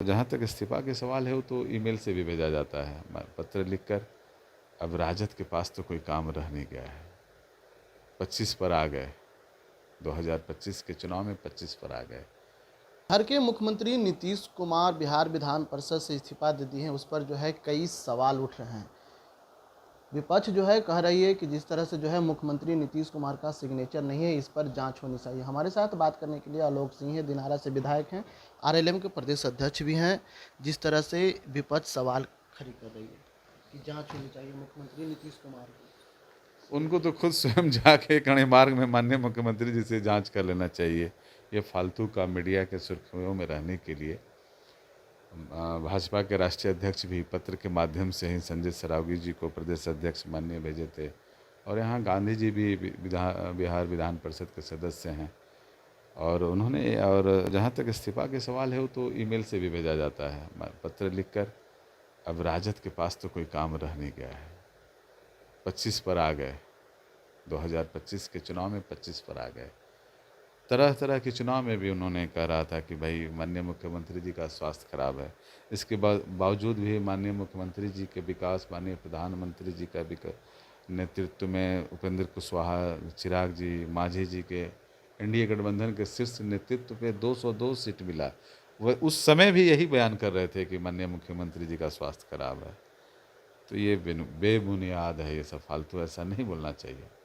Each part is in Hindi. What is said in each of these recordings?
जहाँ तक इस्तीफ़ा के सवाल है वो तो ईमेल से भी भेजा जाता है, पत्र लिखकर। अब राजद के पास तो कोई काम रह नहीं गया है। 25 पर आ गए, 2025 के चुनाव में 25 पर आ गए। बिहार के मुख्यमंत्री नीतीश कुमार बिहार विधान परिषद से इस्तीफा दे दिए हैं, उस पर जो है कई सवाल उठ रहे हैं। विपक्ष जो है कह रही है कि जिस तरह से जो है मुख्यमंत्री नीतीश कुमार का सिग्नेचर नहीं है, इस पर जांच होनी चाहिए। हमारे साथ बात करने के लिए आलोक सिंह है, दिनारा से विधायक हैं, आरएलएम के प्रदेश अध्यक्ष भी हैं। जिस तरह से विपक्ष सवाल खड़ी कर रही है कि जांच होनी चाहिए मुख्यमंत्री नीतीश कुमार की, उनको तो खुद स्वयं जाके कड़े मार्ग में माननीय मुख्यमंत्री जी से जांच कर लेना चाहिए। ये फालतू का मीडिया के सुर्खियों में रहने के लिए भाजपा के राष्ट्रीय अध्यक्ष भी पत्र के माध्यम से ही संजय सरावगी जी को प्रदेश अध्यक्ष माननीय भेजे थे। और यहाँ गांधी जी भी बिहार विधान परिषद के सदस्य हैं। और उन्होंने, और जहाँ तक इस्तीफ़ा के सवाल है वो तो ईमेल से भी भेजा जाता है, पत्र लिखकर। अब राजद के पास तो कोई काम रह नहीं गया है। 25 पर आ गए, 2025 के चुनाव में 25 पर आ गए। तरह तरह के चुनाव में भी उन्होंने कह रहा था कि भाई माननीय मुख्यमंत्री जी का स्वास्थ्य खराब है। इसके बावजूद भी माननीय मुख्यमंत्री जी के विकास, माननीय प्रधानमंत्री जी का नेतृत्व में उपेंद्र कुशवाहा, चिराग जी, मांझी जी के एनडीए गठबंधन के शीर्ष नेतृत्व पे 202 सीट मिला। वह उस समय भी यही बयान कर रहे थे कि माननीय मुख्यमंत्री जी का स्वास्थ्य खराब है। तो ये बेबुनियाद है, ये सब फालतू, ऐसा नहीं बोलना चाहिए।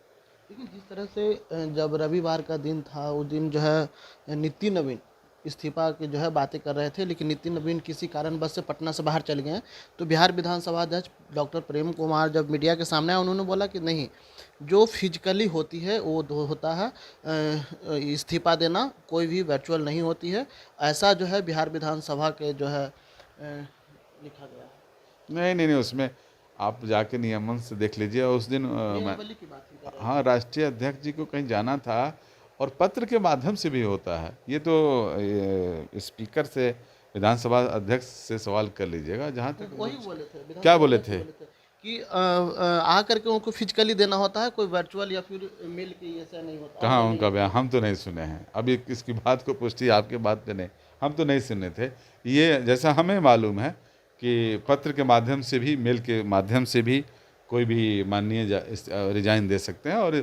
लेकिन जिस तरह से जब रविवार का दिन था, उस दिन जो है नितिन नवीन इस्तीफा की जो है बातें कर रहे थे, लेकिन नितिन नवीन किसी कारणवश से पटना से बाहर चले गए हैं। तो बिहार विधानसभा अध्यक्ष डॉक्टर प्रेम कुमार जब मीडिया के सामने आए, उन्होंने बोला कि नहीं, जो फिजिकली होती है वो होता है, इस्तीफा देना कोई भी वर्चुअल नहीं होती है। ऐसा जो है बिहार विधानसभा के जो है लिखा गया है। नहीं नहीं नहीं, उसमें आप जाके नियमन से देख लीजिए। उस दिन नियमावली की बात ही कर रहे हाँ, राष्ट्रीय अध्यक्ष जी को कहीं जाना था और पत्र के माध्यम से भी होता है। ये तो स्पीकर से, विधानसभा अध्यक्ष से सवाल कर लीजिएगा। जहाँ थे। तक वही बोले थे, क्या विधानसभा बोले अध्यक्ष थे? बोले थे कि आ करके उनको फिजिकली देना होता है, कोई वर्चुअल या फिर मेल के ऐसा नहीं होता। कहाँ ऑनलाइन उनका नहीं बयान? हम तो नहीं सुने हैं अभी। इसकी बात को पुष्टि आपके बात पे नहीं, हम तो नहीं सुने थे। ये जैसा हमें मालूम है कि पत्र के माध्यम से भी, मेल के माध्यम से भी कोई भी माननीय रिजाइन दे सकते हैं। और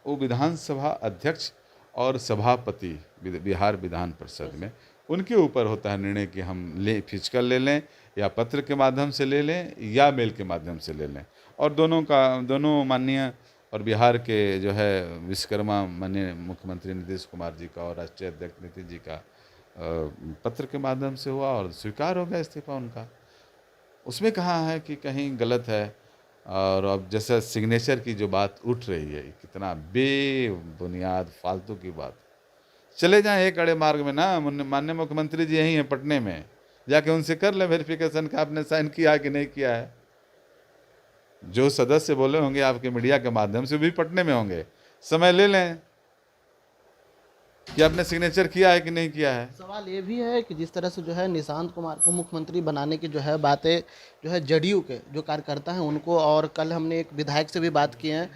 वो विधानसभा अध्यक्ष और सभापति बिहार विधान परिषद में, उनके ऊपर होता है निर्णय कि हम फिजिकल ले लें या पत्र के माध्यम से ले लें या मेल के माध्यम से ले लें। और दोनों माननीय और बिहार के जो है विश्वकर्मा माननीय मुख्यमंत्री नीतीश कुमार जी का और राष्ट्रीय अध्यक्ष नीतीश जी का पत्र के माध्यम से हुआ और स्वीकार हो गया इस्तीफा उनका। उसमें कहाँ है कि कहीं गलत है। और अब जैसे सिग्नेचर की जो बात उठ रही है, कितना बेबुनियाद फालतू की बात। चले जाएं एक कड़े मार्ग में ना, माननीय मुख्यमंत्री जी यहीं हैं पटने में, जाके उनसे कर लें वेरिफिकेशन का आपने साइन किया है कि नहीं किया है। जो सदस्य बोले होंगे आपके मीडिया के माध्यम से, भी पटने में होंगे, समय ले लें कि आपने सिग्नेचर किया है कि नहीं किया है। सवाल ये भी है कि जिस तरह से जो है निशांत कुमार को मुख्यमंत्री बनाने की जो है बातें, जो है जदयू के जो कार्यकर्ता हैं उनको, और कल हमने एक विधायक से भी बात की है,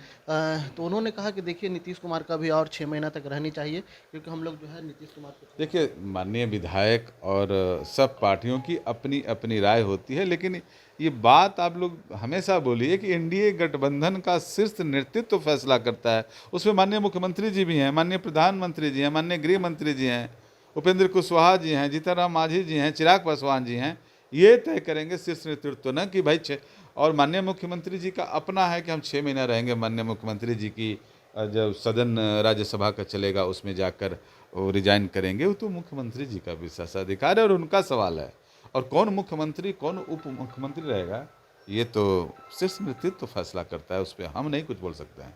तो उन्होंने कहा कि देखिए नीतीश कुमार का भी और 6 महीना तक रहनी चाहिए, क्योंकि हम लोग जो है नीतीश कुमार को। देखिए, माननीय विधायक और सब पार्टियों की अपनी अपनी राय होती है, लेकिन ये बात आप लोग हमेशा बोलिए कि एनडीए गठबंधन का शीर्ष नेतृत्व फैसला करता है। उसमें माननीय मुख्यमंत्री जी भी हैं, माननीय प्रधानमंत्री जी हैं, माननीय गृह मंत्री जी हैं, उपेंद्र कुशवाहा जी हैं, जीतनराम मांझी जी हैं, चिराग पासवान जी हैं। ये तय करेंगे शीर्ष नेतृत्व न कि भाई और माननीय मुख्यमंत्री जी का अपना है कि हम 6 महीना रहेंगे। माननीय मुख्यमंत्री जी की जब सदन राज्यसभा का चलेगा उसमें जाकर वो रिजाइन करेंगे, वो तो मुख्यमंत्री जी का विशेषाधिकार है और उनका सवाल है। और कौन मुख्यमंत्री कौन उप मुख्यमंत्री रहेगा, ये तो शीर्ष नेतृत्व फैसला करता है, उस पर हम नहीं कुछ बोल सकते हैं।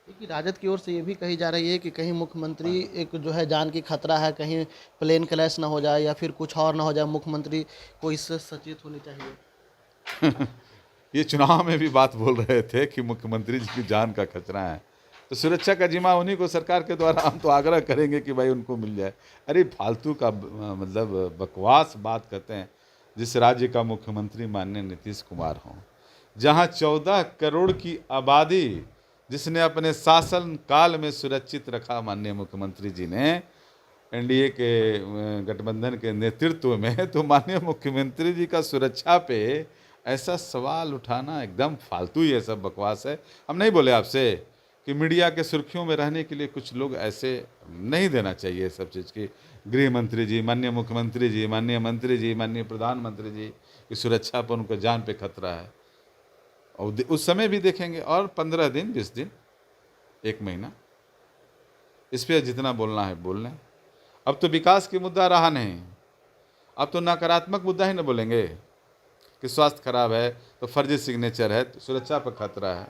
क्योंकि राजद की ओर से ये भी कही जा रही है कि कहीं मुख्यमंत्री एक जो है जान की खतरा है, कहीं प्लेन क्रैश ना हो जाए या फिर कुछ और ना हो जाए, मुख्यमंत्री को इससे सचेत होनी चाहिए। ये चुनाव में भी बात बोल रहे थे कि मुख्यमंत्री जी की जान का खतरा है, तो सुरक्षा का जिम्मा उन्हीं को सरकार के द्वारा, हम तो आग्रह करेंगे कि भाई उनको मिल जाए। अरे फालतू का मतलब बकवास बात करते हैं। जिस राज्य का मुख्यमंत्री माननीय नीतीश कुमार हों, जहां 14 करोड़ की आबादी जिसने अपने शासन काल में सुरक्षित रखा माननीय मुख्यमंत्री जी ने, एनडीए के गठबंधन के नेतृत्व में, तो माननीय मुख्यमंत्री जी का सुरक्षा पे ऐसा सवाल उठाना एकदम फालतू ही है, सब बकवास है। हम नहीं बोले आपसे कि मीडिया के सुर्खियों में रहने के लिए कुछ लोग ऐसे नहीं देना चाहिए सब चीज़ की। गृह मंत्री जी, माननीय मुख्यमंत्री जी, माननीय मंत्री जी, माननीय प्रधानमंत्री जी की सुरक्षा पर उनको जान पे खतरा है, और उस समय भी देखेंगे। और 15 दिन, 20 दिन, 1 महीना, इस पर जितना बोलना है बोल लें। अब तो विकास की मुद्दा रहा नहीं, अब तो नकारात्मक मुद्दा ही न बोलेंगे कि स्वास्थ्य खराब है तो फर्जी सिग्नेचर है, तो सुरक्षा पर खतरा है।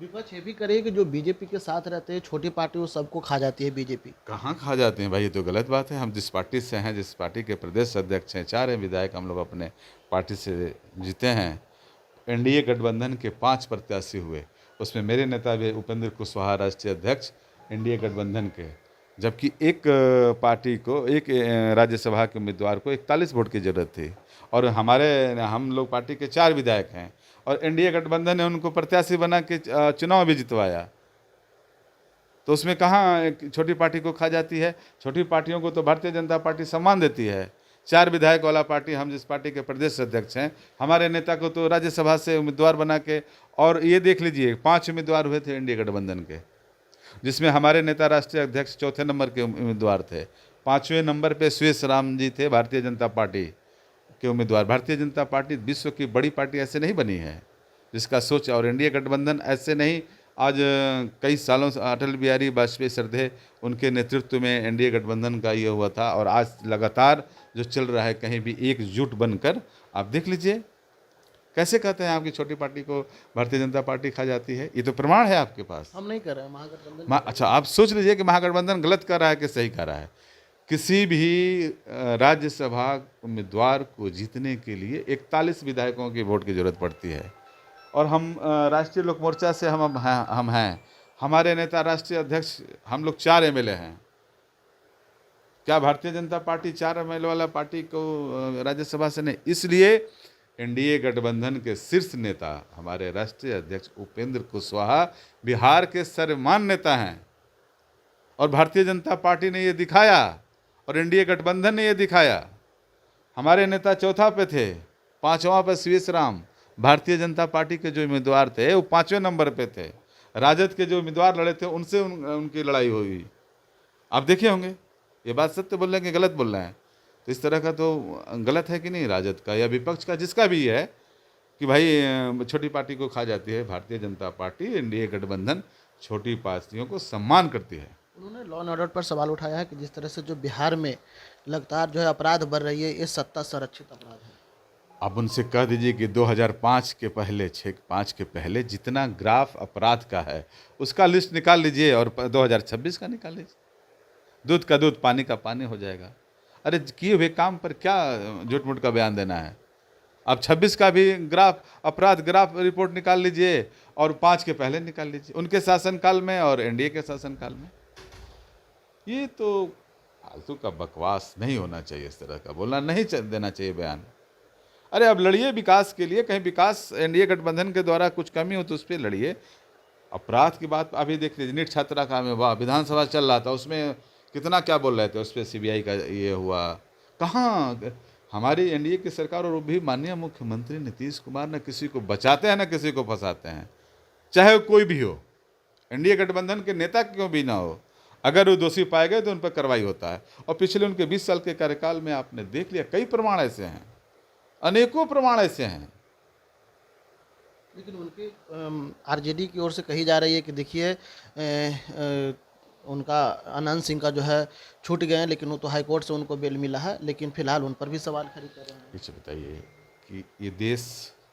विपक्ष ये भी करे कि जो बीजेपी के साथ रहते हैं छोटी पार्टी, वो सबको खा जाती है बीजेपी। कहाँ खा जाते हैं भाई, ये तो गलत बात है। हम जिस पार्टी से हैं, जिस पार्टी के प्रदेश अध्यक्ष हैं, 4 हैं विधायक हम लोग अपने पार्टी से जीते हैं। एनडीए गठबंधन के 5 प्रत्याशी हुए, उसमें मेरे नेता भी उपेंद्र कुशवाहा राष्ट्रीय अध्यक्ष एनडीए गठबंधन के, जबकि एक पार्टी को, एक राज्यसभा के उम्मीदवार को 41 वोट की ज़रूरत थी, और हम लोग पार्टी के 4 विधायक हैं, और एनडीए गठबंधन ने उनको प्रत्याशी बना के चुनाव भी जितवाया। तो उसमें कहाँ एक छोटी पार्टी को खा जाती है? छोटी पार्टियों को तो भारतीय जनता पार्टी सम्मान देती है। 4 विधायक वाला पार्टी, हम जिस पार्टी के प्रदेश अध्यक्ष हैं, हमारे नेता को तो राज्यसभा से उम्मीदवार बना के, और ये देख लीजिए 5 उम्मीदवार हुए थे एनडीए गठबंधन के, जिसमें हमारे नेता राष्ट्रीय अध्यक्ष चौथे नंबर के उम्मीदवार थे। 5वें नंबर पे सुरेश राम जी थे, भारतीय जनता पार्टी के उम्मीदवार। भारतीय जनता पार्टी विश्व की बड़ी पार्टी ऐसे नहीं बनी है जिसका सोच, और एनडीए गठबंधन ऐसे नहीं। आज कई सालों से अटल बिहारी वाजपेयी श्रद्धेय, उनके नेतृत्व में एनडीए गठबंधन का ये हुआ था, और आज लगातार जो चल रहा है, कहीं भी एकजुट बनकर, आप देख लीजिए। कैसे कहते हैं आपकी छोटी पार्टी को भारतीय जनता पार्टी खा जाती है? ये तो प्रमाण है आपके पास। हम नहीं कर रहे हैं, महागठबंधन। अच्छा, आप सोच लीजिए कि महागठबंधन गलत कर रहा है कि सही कर रहा है। किसी भी राज्यसभा उम्मीदवार को जीतने के लिए 41 विधायकों की वोट की जरूरत पड़ती है, और हम राष्ट्रीय लोक मोर्चा से हम हैं, हमारे नेता राष्ट्रीय अध्यक्ष, हम लोग 4 एमएलए हैं। क्या भारतीय जनता पार्टी 4 एमएलए वाला पार्टी को राज्यसभा से नहीं? इसलिए एनडीए गठबंधन के शीर्ष नेता हमारे राष्ट्रीय अध्यक्ष उपेंद्र कुशवाहा बिहार के सर्वमान्य नेता हैं, और भारतीय जनता पार्टी ने ये दिखाया, और एनडीए गठबंधन ने ये दिखाया। हमारे नेता चौथा पे थे, 5वां पे सुरेश राम, भारतीय जनता पार्टी के जो उम्मीदवार थे वो 5वें नंबर पे थे। राजद के जो उम्मीदवार लड़े थे उनसे उनकी लड़ाई हुई। आप देखे होंगे, ये बात सत्य बोल रहे हैं कि गलत बोल रहे हैं? तो इस तरह का तो गलत है कि नहीं, राजद का या विपक्ष का, जिसका भी है, कि भाई छोटी पार्टी को खा जाती है भारतीय जनता पार्टी। एनडीए गठबंधन छोटी पार्टियों को सम्मान करती है। उन्होंने लॉ एंड ऑर्डर पर सवाल उठाया है कि जिस तरह से जो बिहार में लगातार जो है अपराध बढ़ रही है, ये सत्ता संरक्षित अपराध है। आप उनसे कह दीजिए कि 2005 के पहले, 6-5 के पहले जितना ग्राफ अपराध का है उसका लिस्ट निकाल लीजिए, और 2026 का निकाल लीजिए। दूध का दूध, पानी का पानी हो जाएगा। अरे किए हुए काम पर क्या झूठ मूठ का बयान देना है? अब 26 का भी ग्राफ, अपराध ग्राफ रिपोर्ट निकाल लीजिए, और 5 के पहले निकाल लीजिए, उनके शासनकाल में और एनडीए के शासनकाल में। ये तो फालतू का बकवास नहीं होना चाहिए, इस तरह का बोलना नहीं देना चाहिए बयान। अरे अब लड़िए विकास के लिए, कहीं विकास एनडीए गठबंधन के द्वारा कुछ कमी हो तो उस पर लड़िए। अपराध की बात अभी देख लीजिए, नीट छात्रा का में वाह, विधानसभा चल रहा था, उसमें कितना क्या बोल रहे थे, उस पर सीबीआई का ये हुआ। कहाँ हमारी एनडीए की सरकार, और वो भी माननीय मुख्यमंत्री नीतीश कुमार, न किसी को बचाते हैं न किसी को फंसाते हैं, चाहे वो कोई भी हो, एनडीए गठबंधन के नेता क्यों भी ना हो। अगर वो दोषी पाए गए तो उन पर कार्रवाई होता है। और पिछले उनके 20 साल के कार्यकाल में आपने देख लिया, कई प्रमाण ऐसे हैं, अनेकों प्रमाण ऐसे हैं। लेकिन उनके आरजेडी की ओर से कही जा रही है कि देखिए उनका अनंत सिंह का जो है छूट गए हैं, लेकिन वो तो हाईकोर्ट से उनको बेल मिला है, लेकिन फिलहाल उन पर भी सवाल खड़े कर रहे हैं। पीछे बताइए कि ये देश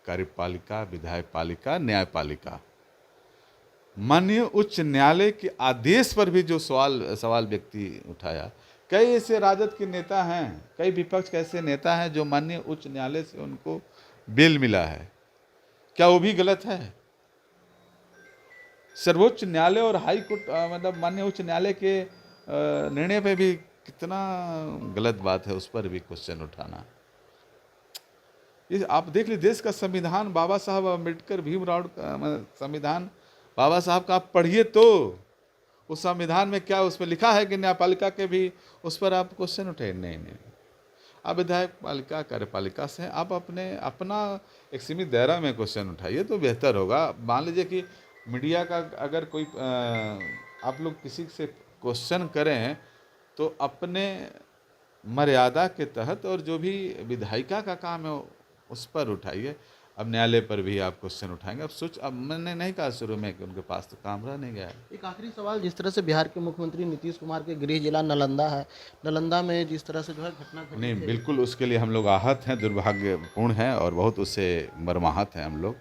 कार्यपालिका, विधायपालिका, न्यायपालिका, माननीय उच्च न्यायालय के आदेश पर भी जो सवाल व्यक्ति उठाया, कई ऐसे राजद के नेता हैं, कई विपक्ष के ऐसे नेता हैं जो माननीय उच्च न्यायालय से उनको बेल मिला है, क्या वो भी गलत है? सर्वोच्च न्यायालय और हाई कोर्ट, मतलब माननीय उच्च न्यायालय के निर्णय पे भी कितना गलत बात है, उस पर भी क्वेश्चन उठाना। ये आप देख लीजिए, देश का संविधान, बाबा साहब अम्बेडकर, भीमराव का संविधान, बाबा साहब का आप पढ़िए तो उस संविधान में क्या उस पर लिखा है कि न्यायपालिका के भी उस पर आप क्वेश्चन उठाए? नहीं नहीं, आप विधायक पालिका कार्यपालिका से हैं, आप अपना एक सीमित दायरा में क्वेश्चन उठाइए तो बेहतर होगा। मान लीजिए कि मीडिया का अगर कोई आप लोग किसी से क्वेश्चन करें तो अपने मर्यादा के तहत, और जो भी विधायिका का काम है उस पर उठाइए। अब न्यायालय पर भी आप क्वेश्चन उठाएंगे। अब मैंने नहीं कहा शुरू में कि उनके पास तो काम रह नहीं गया है। एक आखिरी सवाल, जिस तरह से बिहार के मुख्यमंत्री नीतीश कुमार के गृह जिला नालंदा है, नालंदा में जिस तरह से जो है घटना घटी नहीं, थी, बिल्कुल उसके लिए हम लोग आहत हैं, दुर्भाग्यपूर्ण हैं और बहुत उससे मर्माहत हैं हम लोग।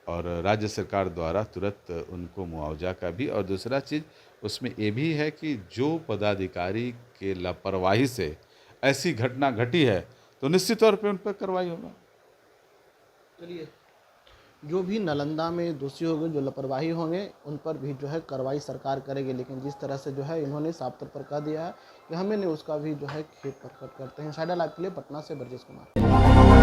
और राज्य सरकार द्वारा तुरंत उनको मुआवजा का भी, और दूसरा चीज़ उसमें ये भी है कि जो पदाधिकारी के लापरवाही से ऐसी घटना घटी है तो निश्चित तौर पे उन पर कार्रवाई होगा। चलिए, जो भी नालंदा में दोषी होंगे, जो लापरवाही होंगे, उन पर भी जो है कार्रवाई सरकार करेगी। लेकिन जिस तरह से जो है इन्होंने साफ तौर पर कह दिया है कि हमें नहीं, उसका भी जो है खेद प्रकट करते हैं। साइडा लाइव के लिए पटना से ब्रजेश कुमार।